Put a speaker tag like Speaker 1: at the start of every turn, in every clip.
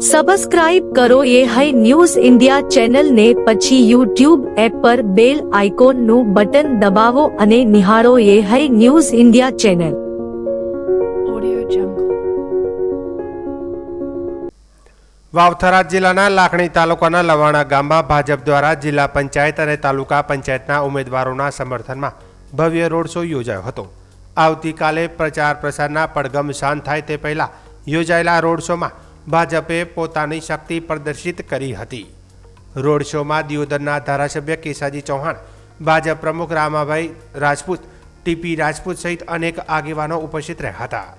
Speaker 1: Subscribe કરો એ હૈ news India ચેનલને, પછી યુટ્યુબ એપ પર બેલ આઇકોનનું બટન દબાવો અને નિહાળો એ હૈ ન્યૂઝ ઇન્ડિયા ચેનલ.
Speaker 2: વાવથરા જિલ્લાના લાખણી તાલુકાના લવાણા ગામમાં ભાજપ દ્વારા જિલ્લા પંચાયત અને તાલુકા પંચાયતના ઉમેદવારોના સમર્થનમાં ભવ્ય રોડ શો યોજાયો હતો. આવતીકાલે પ્રચાર પ્રસારના પડઘમ શાંત થાય તે પહેલા યોજાયેલા રોડ શોમાં ભાજપે પોતાની શક્તિ પ્રદર્શિત કરી હતી. રોડ શોમાં દિયોદરના ધારાસભ્ય કેસાજી ચૌહાણ, ભાજપ પ્રમુખ રામાભાઈ રાજપૂત, ટીપી રાજપૂત સહિત અનેક આગેવાનો ઉપસ્થિત રહ્યા હતા.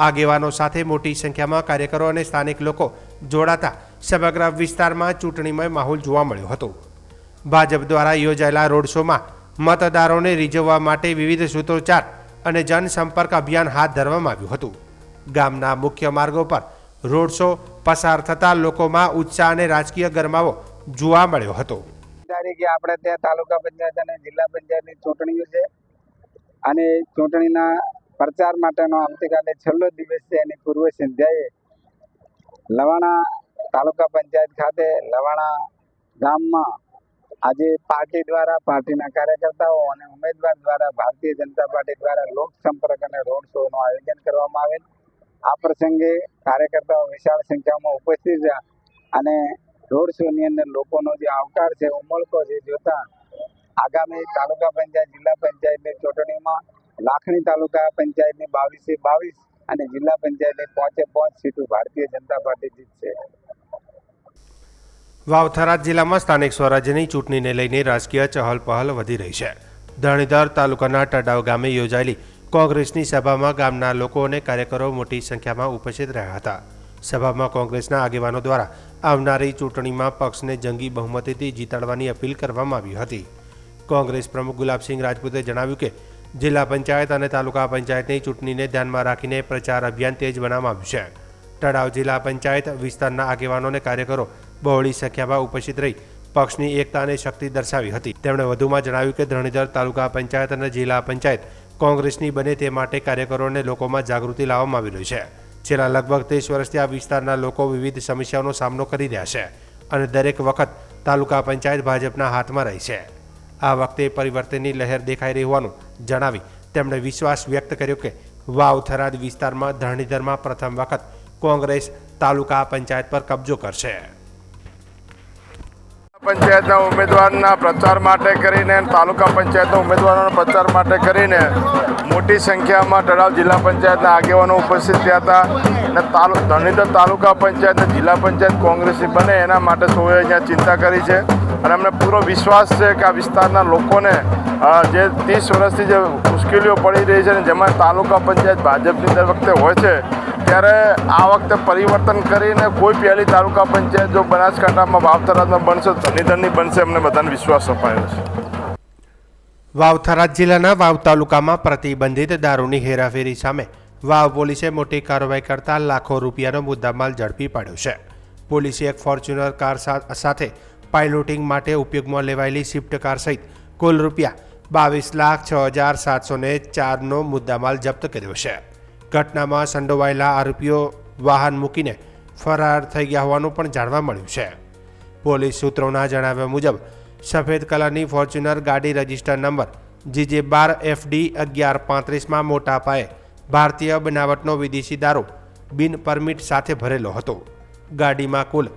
Speaker 2: આગેવાનો સાથે મોટી સંખ્યામાં કાર્યકરો અને સ્થાનિક લોકો જોડાતા સમગ્ર વિસ્તારમાં ચૂંટણીમય માહોલ જોવા મળ્યો હતો. ભાજપ દ્વારા યોજાયેલા રોડ શોમાં મતદારોને રીઝવવા માટે વિવિધ સૂત્રોચ્ચાર અને જનસંપર્ક અભિયાન હાથ ધરવામાં આવ્યું હતું. ગામના મુખ્ય માર્ગો પર રોડ શો પસાર થતા લોકોમાં ઉત્સાહ અને રાજકીય ગરમાવો જોવા મળ્યો હતો.
Speaker 3: આપણે ત્યાં તાલુકા પંચાયત અને જિલ્લા પંચાયતની ચૂંટણીઓ છે અને ચૂંટણીના પ્રચાર માટેનો આવતીકાલે છેલ્લો દિવસ છે. એની પૂર્વ સંધ્યાએ લવાણા તાલુકા પંચાયત ખાતે લવાણા ગામમાં આજે પાર્ટી દ્વારા, પાર્ટીના કાર્યકર્તાઓ અને ઉમેદવાર દ્વારા, ભારતીય જનતા પાર્ટી દ્વારા લોક સંપર્ક અને રોડ શોનું આયોજન કરવામાં આવેલ. આ પ્રસંગે કાર્યકર્તાઓ વિશાળ સંખ્યામાં ઉપસ્થિત રહ્યા અને રોડ શોની અંદર લોકોનો જે આવકાર છે, ઉમળકો છે જોતા આગામી તાલુકા પંચાયત, જિલ્લા પંચાયતની ચૂંટણીમાં લાખણી તાલુકા પંચાયતની 22 અને જિલ્લા પંચાયતની 5 સીટો ભારતીય જનતા પાર્ટી જીતશે.
Speaker 2: વાવથરા જિલ્લામાં સ્થાનિક સ્વરાજ્યની ચૂંટણીને લઈને રાજકીય ચહલપહલ વધી રહી છે. ધરણીધર તાલુકાના ટડાવ ગામે યોજાયેલી કોંગ્રેસની સભામાં ગામના લોકો અને કાર્યકરો મોટી સંખ્યામાં ઉપસ્થિત રહ્યા હતા. સભામાં કોંગ્રેસના આગેવાનો દ્વારા આવનારી ચૂંટણીમાં પક્ષને જંગી બહુમતીથી જીતાડવાની અપીલ કરવામાં આવી હતી. કોંગ્રેસ પ્રમુખ ગુલાબસિંહ રાજપૂતે જણાવ્યું કે જિલ્લા પંચાયત અને તાલુકા પંચાયતની ચૂંટણીને ધ્યાનમાં રાખીને પ્રચાર અભિયાન તેજ બનાવવામાં આવ્યું છે. ટડાવ જિલ્લા પંચાયત વિસ્તારના આગેવાનો અને કાર્યકરો બહોળી સંખ્યામાં ઉપસ્થિત રહી પક્ષની એકતા અને શક્તિ દર્શાવી હતી. તેમણે વધુમાં જણાવ્યું કે ધરણીધર તાલુકા પંચાયત અને જિલ્લા પંચાયત કોંગ્રેસની બને તે માટે કાર્યકરોને લોકોમાં જાગૃતિ લાવવામાં આવી રહી છે. છેલ્લા લગભગ 30 વર્ષથી આ વિસ્તારના લોકો વિવિધ સમસ્યાઓનો સામનો કરી રહ્યા છે અને દરેક વખત તાલુકા પંચાયત ભાજપના હાથમાં રહી છે. આ વખતે પરિવર્તનની લહેર દેખાઈ રહી હોવાનું જણાવી તેમણે વિશ્વાસ વ્યક્ત કર્યો કે વાવથરા વિસ્તારમાં ધરણીધરમાં પ્રથમ વખત કોંગ્રેસ તાલુકા પંચાયત પર કબજો કરશે.
Speaker 4: પંચાયતના ઉમેદવારના પ્રચાર માટે કરીને, તાલુકા પંચાયતના ઉમેદવારોના પ્રચાર માટે કરીને મોટી સંખ્યામાં ટડાવ જિલ્લા પંચાયતના આગેવાનો ઉપસ્થિત થયા હતા અને ધરણીધર તાલુકા પંચાયત અને જિલ્લા પંચાયત કોંગ્રેસની બને એના માટે સૌએ અહીંયા ચિંતા કરી છે અને અમને પૂરો વિશ્વાસ છે કે આ વિસ્તારના લોકોને જે 30 વર્ષથી જે મુશ્કેલીઓ પડી રહી છે ને જેમાં તાલુકા પંચાયત ભાજપની દર વખતે હોય છે, ત્યારે આ વખતે પરિવર્તન કરીને કોઈ પહેલી તાલુકા પંચાયત જો બનાસકાંઠામાં વાવથરામાં બનશે, ધરણીધરની બનશે, અમને બધાને વિશ્વાસ અપાયો છે.
Speaker 2: વાવથરા જિલ્લાના વાવ તાલુકામાં પ્રતિબંધિત દારૂની હેરાફેરી સામે વાવ પોલીસે મોટી કાર્યવાહી કરતા લાખો રૂપિયાનો મુદ્દામાલ ઝડપી પાડ્યો છે. પોલીસે એક ફોર્ચ્યુનર કાર સાથે પાઇલોટિંગ માટે ઉપયોગમાં લેવાયેલી સ્વિફ્ટ કાર સહિત કુલ રૂપિયા 22,06,704નો મુદ્દામાલ જપ્ત કર્યો છે. ઘટનામાં સંડોવાયેલા આરોપીઓ વાહન મૂકીને ફરાર થઈ ગયા હોવાનું પણ જાણવા મળ્યું છે. પોલીસ સૂત્રોના જણાવ્યા મુજબ સફેદ કલરની ફોર્ચ્યુનર ગાડી રજિસ્ટર નંબર GJ12FD 1135માં મોટા પાયે ભારતીય બનાવટનો વિદેશી દારૂ બિન પરમિટ સાથે ભરેલો હતો. ગાડીમાં કુલ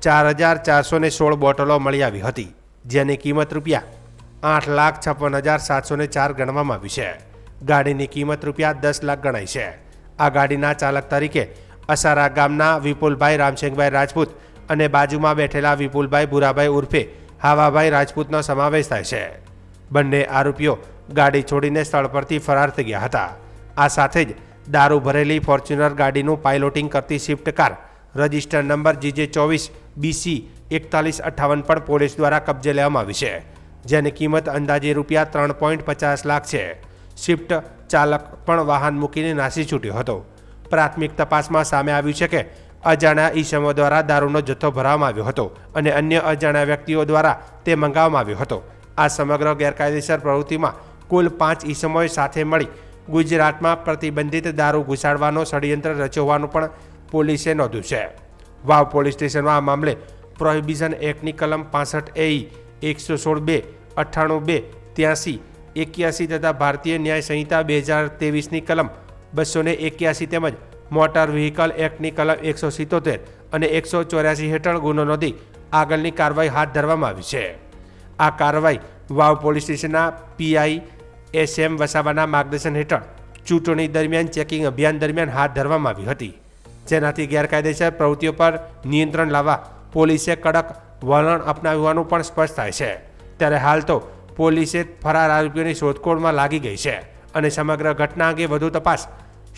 Speaker 2: 4,416 બોટલો મળી આવી હતી, જેની કિંમત રૂપિયા 8,56,704 ગણવામાં આવી છે. ગાડીની કિંમત રૂપિયા 10 લાખ ગણાય છે. આ ગાડીના ચાલક તરીકે અસારા ગામના વિપુલભાઈ રામસિંહભાઈ રાજપૂત અને બાજુમાં બેઠેલા વિપુલભાઈ ભુરાભાઈ ઉર્ફે હાવાભાઈ રાજપૂતનો સમાવેશ થાય છે. બંને આરોપીઓ ગાડી છોડીને સ્થળ પરથી ફરાર થઈ ગયા હતા. આ સાથે જ દારૂ ભરેલી ફોર્ચ્યુનર ગાડીનું પાઇલોટિંગ કરતી Swift car register number GJ24BC 4158 પણ પોલીસ દ્વારા કબજે લેવામાં આવી છે, જેની કિંમત અંદાજે રૂપિયા 3.50 લાખ છે. સ્વિફ્ટ ચાલક પણ વાહન મૂકીને નાસી છૂટ્યો હતો. પ્રાથમિક તપાસમાં સામે આવ્યું છે કે અજાણ્યા ઈસમો દ્વારા દારૂનો જથ્થો ભરવામાં આવ્યો હતો અને અન્ય અજાણ્યા વ્યક્તિઓ દ્વારા તે મંગાવવામાં આવ્યો હતો. આ સમગ્ર ગેરકાયદેસર પ્રવૃત્તિમાં કુલ 5 ઈસમોએ સાથે મળી ગુજરાતમાં પ્રતિબંધિત દારૂ ઘુસાડવાનો ષડયંત્ર રચ્યો હોવાનું પણ પોલીસે નોંધ્યું છે. વાવ પોલીસ સ્ટેશનમાં આ મામલે પ્રોહિબિશન એક્ટની કલમ 65 AE 116(2), 98(2), 83, 81 તથા ભારતીય ન્યાય સંહિતા 2023ની કલમ 281 તેમજ મોટર વ્હીકલ એક્ટની કલમ 177 અને 184 હેઠળ ગુનો નોંધી આગળની કાર્યવાહી હાથ ધરવામાં આવી છે. આ કાર્યવાહી વાવ પોલીસ સ્ટેશનના PI SM વસાવાના માર્ગદર્શન હેઠળ ચૂંટણી દરમિયાન ચેકિંગ અભિયાન દરમિયાન હાથ ધરવામાં આવી હતી, જેનાથી ગેરકાયદેસર પ્રવૃત્તિઓ પર નિયંત્રણ લાવવા પોલીસે કડક વલણ અપનાવ્યું હોવાનું પણ સ્પષ્ટ થાય છે. ત્યારે હાલ તો પોલીસે ફરાર આરોપીઓની શોધખોળમાં લાગી ગઈ છે અને સમગ્ર ઘટના અંગે વધુ તપાસ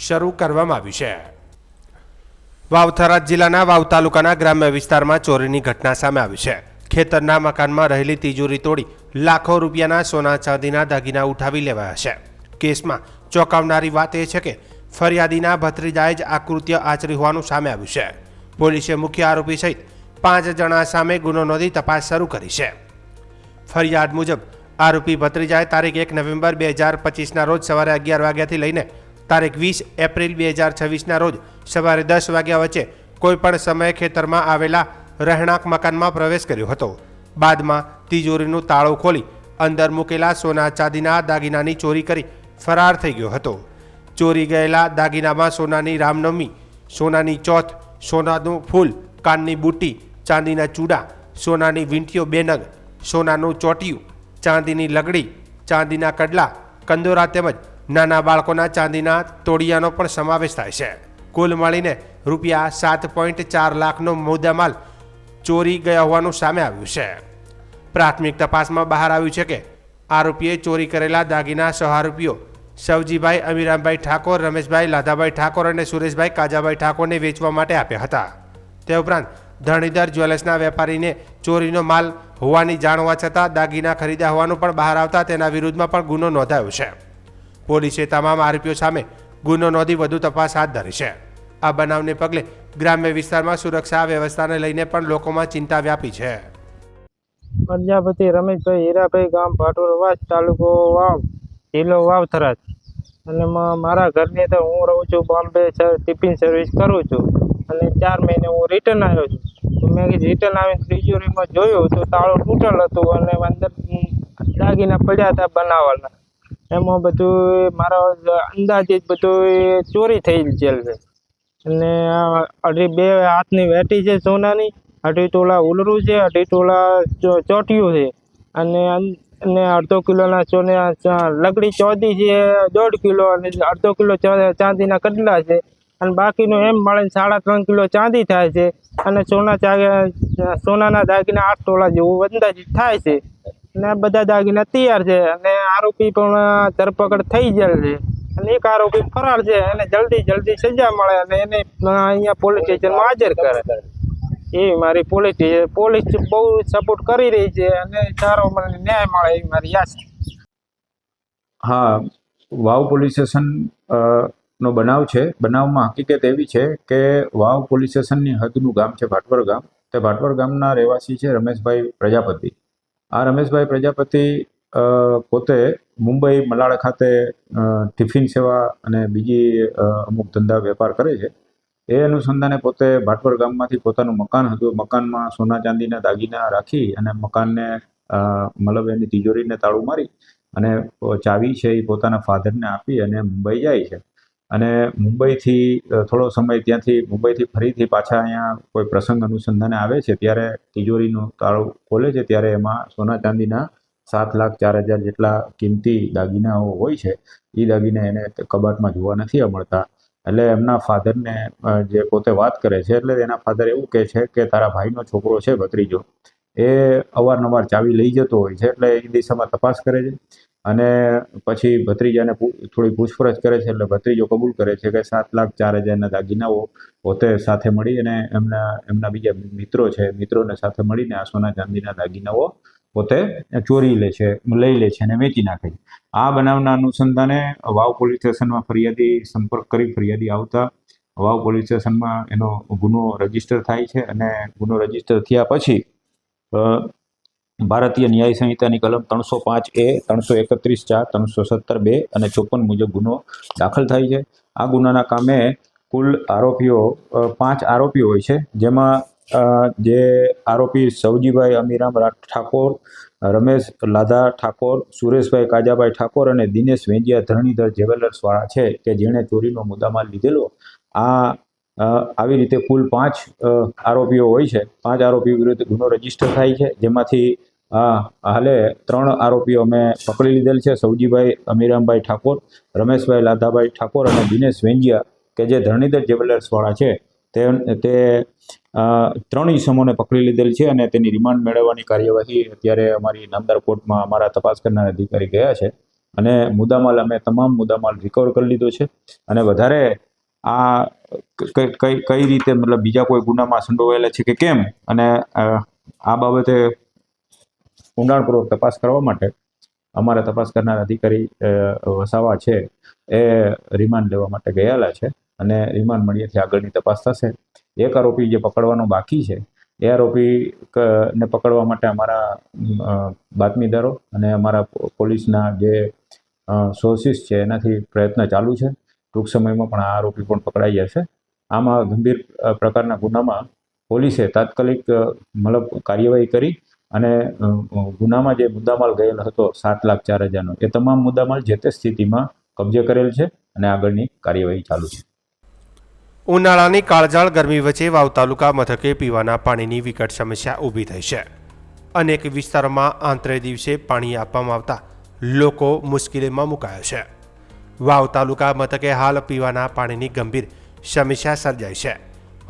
Speaker 2: શરૂ કરવામાં આવી છે. વાવ થરાદ જિલ્લાના વાવ તાલુકાના ગ્રામ્ય વિસ્તારમાં ચોરીની ઘટના સામે આવી છે. ખેતરના મકાનમાં રહેલી તિજોરી તોડી લાખો રૂપિયાના સોના ચાંદીના દાગીના ઉઠાવી લેવાયા છે. કેસમાં ચોંકાવનારી વાત એ છે કે ફરિયાદીના ભત્રીજાએ જ આ કૃત્ય આચર્યું હોવાનું સામે આવ્યું છે. પોલીસે મુખ્ય આરોપી સહિત 5 જણા સામે ગુનો નોંધી તપાસ શરૂ કરી છે. ફરિયાદ મુજબ આરોપી ભત્રીજાએ તારીખ 1 નવેમ્બર 2025ના રોજ સવારે 11 વાગ્યાથી લઈને તારીખ 20 એપ્રિલ 2026ના રોજ સવારે 10 વાગ્યા વચ્ચે કોઈપણ સમયે ખેતરમાં આવેલા રહેણાંક મકાનમાં પ્રવેશ કર્યો હતો. બાદમાં તિજોરીનું તાળું ખોલી અંદર મૂકેલા સોના ચાંદીના દાગીનાની ચોરી કરી ફરાર થઈ ગયો હતો. ચોરી ગયેલા દાગીનામાં સોનાની રામનવમી, સોનાની ચોથ, સોનાનું ફૂલ, કાનની બુટ્ટી, ચાંદીના ચૂડા, સોનાની વીંટીઓ 2 નગ, સોનાનું ચોટિયું, ચાંદીની લગડી, ચાંદીના કડલા, કંદોરા તેમજ નાના બાળકોના ચાંદીના તોડિયાનો પણ સમાવેશ થાય છે. કુલ મળીને રૂપિયા 7.4 લાખનો મુદ્દામાલ ચોરી ગયા હોવાનું સામે આવ્યું છે. પ્રાથમિક તપાસમાં બહાર આવ્યું છે કે આરોપીએ ચોરી કરેલા દાગીના સહારૂપીઓ સવજીભાઈ અમીરામભાઈ ઠાકોર, રમેશભાઈ લાધાભાઈ ઠાકોર અને સુરેશભાઈ કાજાભાઈ ઠાકોરને વેચવા માટે આપ્યા હતા. તે ઉપરાંત ધણીધર જ્વેલર્સના વેપારીને ચોરીનો માલ હોવાની જાણ હોવા છતાં દાગીના ખરીદ્યા હોવાનું પણ બહાર આવતા તેના વિરુદ્ધમાં પણ ગુનો નોંધાયો છે. પોલીસે તમામ આરોપીઓ સામે ગુનો નોંધી વધુ તપાસ હાથ ધરી છે. આ બનાવને પગલે ગ્રામ્ય વિસ્તારમાં સુરક્ષા વ્યવસ્થાને લઈને પણ લોકોમાં ચિંતા વ્યાપી છે.
Speaker 5: પ્રજાપતિ રમેશભાઈ હીરાભાઈ, ગામ ભાટોરવાસ, તાલુકો વાવ, જિલ્લો વાવ થરાદ. અને મારા ઘરની તો હું રહું છું બોમ્બે, ટિફિન સર્વિસ કરું છું અને 4 મહિને હું રિટર્ન આવ્યો છું. તો મેં રિટર્ન આવીને તિજોરીમાં જોયું તો તાળું તૂટેલ હતું અને અંદર દાગીના પડ્યા હતા બનાવવાના. એમાં બધું મારા અંદાજિત બધું ચોરી થઈ ગયેલ છે. અને 2.5 હાથની વેટી છે સોનાની, 2.5 તોલા ઉલરું છે, 2.5 તોલા ચોટિયું છે અને અડધો કિલોના સોના લગડી ચોદી છે, 1.5 કિલો અને 1/2 કિલો ચાંદીના કડલા છે અને બાકીનું એમ મળે 3.5 કિલો ચાંદી થાય છે અને સોનાના દાગીના 8 તોલા જેવું અંદાજિત થાય છે. અને આ બધા દાગીના તૈયાર છે અને આરોપી પણ ધરપકડ થઈ ગયેલ છે અને એક આરોપી ફરાર છે. એને જલ્દી સજા મળે અને એને અહીંયા પોલીસ સ્ટેશનમાં હાજર કરે એવી મારી પોલીસ બહુ સપોર્ટ કરી રહી છે અને સારો મને ન્યાય મળે એવી મારી આશા.
Speaker 6: હા, વાવ પોલીસ સ્ટેશન નો બનાવ છે. બનાવમાં હકીકત એવી છે કે વાવ પોલીસ સ્ટેશનની હદનું ગામ છે ભાટવર ગામ. તે ભાટવર ગામના રહેવાસી છે રમેશભાઈ પ્રજાપતિ. આ રમેશભાઈ પ્રજાપતિ પોતે મુંબઈ મલાડ ખાતે ટિફિન સેવા અને બીજી અમુક ધંધા વેપાર કરે છે. એ અનુસંધાને પોતે ભાટવર ગામમાંથી પોતાનું મકાન હતું. મકાનમાં સોના ચાંદીના દાગીના રાખી અને મકાનને મતલબ એની તિજોરીને તાળું મારી અને ચાવી છે એ પોતાના ફાધરને આપી અને મુંબઈ જાય છે. અને મુંબઈથી થોડો સમય ત્યાંથી મુંબઈથી ફરીથી પાછા અહીંયા કોઈ પ્રસંગ અનુસંધાને આવે છે ત્યારે તિજોરીનું તાળું ખોલે છે ત્યારે એમાં સોના ચાંદીના 7,04,000 જેટલા કિંમતી દાગીનાઓ હોય છે. એ દાગીના એને કબાટમાં જોવા નથી મળતા. એટલે એમના ફાધરને જે પોતે વાત કરે છે એટલે એના ફાધર એવું કહે છે કે તારા ભાઈનો છોકરો છે ભત્રીજો, એ અવારનવાર ચાવી લઈ જતો હોય છે. એટલે એ દિશામાં તપાસ કરે છે અને પછી ભત્રીજાને થોડી પૂછપરછ કરે છે. એટલે ભત્રીજો કબૂલ કરે છે કે 7,04,000ના દાગીનાઓ પોતે સાથે મળી અને એમના બીજા મિત્રો છે, મિત્રોને સાથે મળીને આ સોના ચાંદીના દાગીનાઓ પોતે ચોરી લઈ લે છે અને વેચી નાખે છે. આ બનાવના અનુસંધાને વાવ પોલીસ સ્ટેશનમાં ફરિયાદી સંપર્ક કરી ફરિયાદી આવતા વાવ પોલીસ સ્ટેશનમાં એનો ગુનો રજીસ્ટર થાય છે અને ગુનો રજીસ્ટર થયા પછી ભારતીય ન્યાય સંહિતાની કલમ 305A, 331(4), 317(2) અને 54 મુજબ ગુનો દાખલ થાય છે. આ ગુનાના કામે કુલ આરોપીઓ 5 આરોપીઓ હોય છે, જેમાં જે આરોપી સૌજીભાઈ અમીરામ ઠાકોર, રમેશ લાધા ઠાકોર, સુરેશભાઈ કાજાભાઈ ઠાકોર અને દિનેશ વેંજિયા ધરણીધર જ્વેલર્સવાળા છે કે જેણે ચોરીનો મુદ્દામાલ લીધેલો. આવી રીતે કુલ 5 આરોપીઓ હોય છે. 5 આરોપીઓ વિરુદ્ધ ગુનો રજીસ્ટર થાય છે, જેમાંથી હાલે 3 આરોપીઓ અમે પકડી લીધેલ છે: સૌજીભાઈ અમીરામભાઈ ઠાકોર, રમેશભાઈ લાધાભાઈ ઠાકોર અને દિનેશ વેંજિયા કે જે ધરણીધર જ્વેલર્સવાળા છે. તે 3 ઈસમોને પકડી લીધેલ છે અને તેની રિમાન્ડ મેળવવાની કાર્યવાહી અત્યારે અમારી નામદાર કોર્ટમાં અમારા તપાસ કરનાર અધિકારી ગયા છે અને અમે તમામ મુદ્દામાલ રિકવર કરી લીધો છે. અને વધારે આ કઈ રીતે મતલબ બીજા કોઈ ગુનામાં સંડોવાયેલા છે કે કેમ, અને આ બાબતે ઊંડાણપૂર્વક તપાસ કરવા માટે અમારા તપાસ કરનાર અધિકારી વસાવા છે એ રિમાન્ડ લેવા માટે ગયેલા છે અને રિમાન્ડ મળ્યાથી આગળની તપાસ થશે. એક આરોપી જે પકડવાનો બાકી છે એ આરોપી ને પકડવા માટે અમારા બાતમીદારો અને અમારા પોલીસના જે સોર્સિસ છે એનાથી પ્રયત્ન ચાલુ છે. ટૂંક સમયમાં પણ આ આરોપી પણ પકડાઈ જશે. આમાં ગંભીર પ્રકારના ગુનામાં પોલીસે તાત્કાલિક મતલબ કાર્યવાહી કરી અને ગુનામાં જે મુદ્દામાલ ગયેલો હતો 7,04,000નો એ તમામ મુદ્દામાલ જે તે સ્થિતિમાં કબજે કરેલ છે અને આગળની કાર્યવાહી ચાલુ છે.
Speaker 2: ઉનાળાની કાળઝાળ ગરમી વચ્ચે વાવ તાલુકા મથકે પીવાના પાણીની વિકટ સમસ્યા ઊભી થઈ છે. અનેક વિસ્તારોમાં આંતરે દિવસે પાણી આપવામાં આવતા લોકો મુશ્કેલીમાં મુકાયા છે. વાવ તાલુકા મથકે હાલ પીવાના પાણીની ગંભીર સમસ્યા સર્જાઈ છે.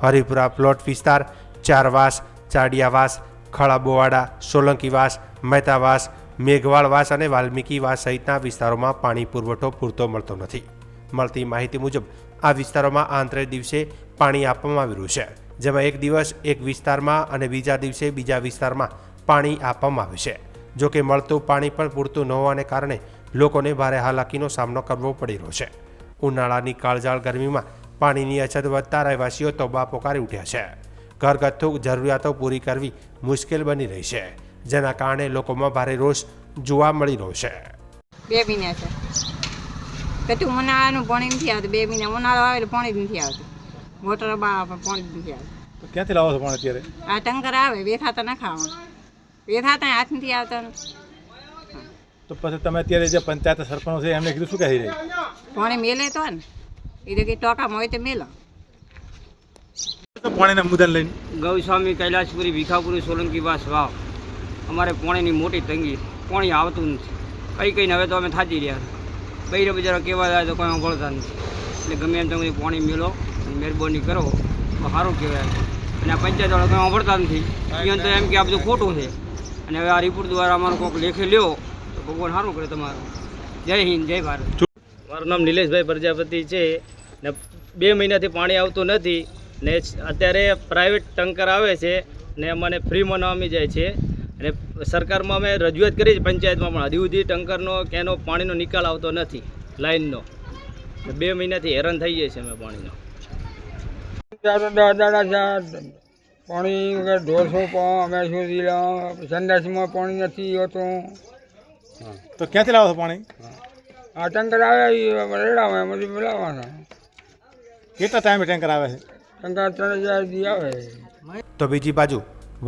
Speaker 2: હરિપુરા પ્લોટ વિસ્તાર, ચારવાસ, ચાડિયાવાસ, ખળાબોવાડા, સોલંકીવાસ, મહેતાવાસ, મેઘવાળવાસ અને વાલ્મીકીવાસ સહિતના વિસ્તારોમાં પાણી પુરવઠો પૂરતો મળતો નથી. મળતી માહિતી મુજબ આ વિસ્તારોમાં આંતરે દિવસે પાણી આપવામાં આવી રહ્યું છે, જેમાં એક દિવસ એક વિસ્તારમાં અને બીજા દિવસે બીજા વિસ્તારમાં પાણી આપવામાં આવે છે. જોકે મળતું પાણી પણ પૂરતું ન હોવાને કારણે લોકોને ભારે હાલાકીનો સામનો કરવો પડી રહ્યો છે. ઉનાળાની કાળઝાળ ગરમીમાં પાણીની અછત વધતા રહેવાસીઓ તોબા પોકારી ઉઠ્યા છે. ઘરગથ્થુ જરૂરિયાતો પૂરી કરવી મુશ્કેલ બની રહી છે, જેના કારણે લોકોમાં ભારે રોષ જોવા મળી રહ્યો છે.
Speaker 7: 2 મહિના છે કતું ઉનાળાનું પાણી નથી આવતું. 2 મહિના ઉનાળો આવે એટલે પાણી જ નથી આવતું. મોટર પાણી જ નથી આવતું.
Speaker 8: તો ક્યાંથી લાવો છો પાણી અત્યારે?
Speaker 7: આ ટંકર આવે, વેથાતા ના ખાવાનું, વેથાતા હાથ નથી આવતા.
Speaker 8: તો પછી તમે અત્યારે જે પંચાયત સરપંચ છે એમને કીધું શું કહી રહી?
Speaker 7: પાણી મેલે તો ને એ તો કંઈ ટોકામાં હોય તો મેલો.
Speaker 8: પાણીના મુદ્દા લઈને
Speaker 9: ગૌસ્વામી, કૈલાસપુરી, ભીખાપુરી, સોલંકીવાસ વાવ અમારે પાણીની મોટી તંગી. પાણી આવતું નથી. કઈને હવે તો અમે થાકી રહ્યા. બૈરા બજારો કેવા જાય તો કોઈ સાંભળતા નથી. એટલે ગમે એમ તમે પાણી મેળો, મહેરબાની કરો તો સારું કહેવાય. અને આ પંચાયતવાળા કંઈ સાંભળતા નથી. તો એમ કે આ બધું ખોટું છે. અને હવે આ રિપોર્ટ દ્વારા અમારો કોઈક લેખે લ્યો તો ભગવાન સારું કરે તમારું. જય હિન્દ, જય ભારત.
Speaker 10: મારું નામ નિલેશભાઈ પ્રજાપતિ છે ને 2 મહિનાથી પાણી આવતું નથી ને અત્યારે પ્રાઇવેટ ટેન્કર આવે છે ને અમને ફ્રીમાં નામી જાય છે. અને સરકારમાં અમે રજૂઆત કરી છે પંચાયતમાં, પણ હજી સુધી ટેન્કરનો કે એનો પાણીનો નિકાલ આવતો નથી લાઇનનો. 2 મહિનાથી હેરાન થઈ જાય છે અમે પાણીનો.
Speaker 11: પાણી વગર ઢોરસો અમે સુધી સંડાસમાં પાણી નથી હોતું.
Speaker 8: તો ક્યાંથી લાવો છો પાણી?
Speaker 11: આ ટેન્કર આવે રેડાવે એમાંથી બોલાવવાના.
Speaker 8: કેટલા ટાઈમે ટેન્કર આવે છે?
Speaker 11: ટેન્કર 3,000 આવે.
Speaker 2: તો બીજી બાજુ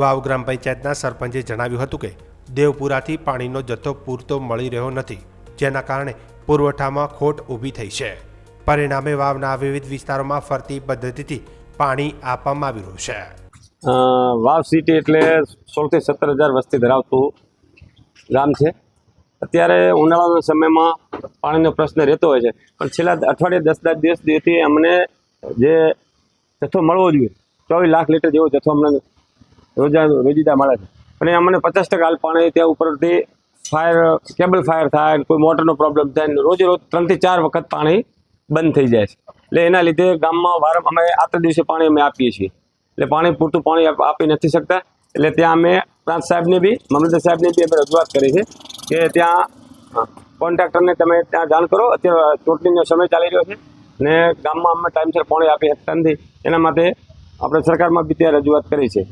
Speaker 2: વાવ ગ્રામ પંચાયતના સરપંચે જણાવ્યું હતું કે દેવપુરાથી પાણીનો જથ્થો પૂરતો મળી રહ્યો નથી, જેના કારણે પુરવઠામાં ખોટ ઊભી થઈ છે. પરિણામે વાવના વિવિધ વિસ્તારોમાં ફરતી પદ્ધતિથી પાણી આપવામાં આવી રહ્યું છે.
Speaker 12: વાવ સિટી એટલે 16 થી 17,000 વસ્તી ધરાવતું ગામ છે. અત્યારે ઉનાળાના સમયમાં પાણીનો પ્રશ્ન રહેતો હોય છે, પણ છેલ્લા અઠવાડિયે 10 દિવસથી અમને જે જથ્થો મળવો જોઈએ 24 લાખ લીટર જેવો જથ્થો અમને રોજીદા મળે છે. અને અમને 50% હાલ પાણી ત્યાં ઉપરથી કેબલ ફાયર થાય, કોઈ મોટરનો પ્રોબ્લેમ થાય, રોજ 3 થી 4 વખત પાણી બંધ થઈ જાય છે. એટલે એના લીધે ગામમાં અમે આતર દિવસે પાણી અમે આપીએ છીએ. એટલે પાણી પૂરતું પાણી આપી નથી શકતા. એટલે ત્યાં અમે પ્રાંત સાહેબને બી, મામલતદાર સાહેબને બી અમે રજૂઆત કરી છે કે ત્યાં કોન્ટ્રાક્ટરને તમે ત્યાં જાણ કરો. અત્યારે ચૂંટણીનો સમય ચાલી રહ્યો છે ને ગામમાં અમે ટાઈમસર પાણી આપી શકતા નથી. એના માટે આપણે સરકારમાં બી ત્યાં રજૂઆત કરી છે.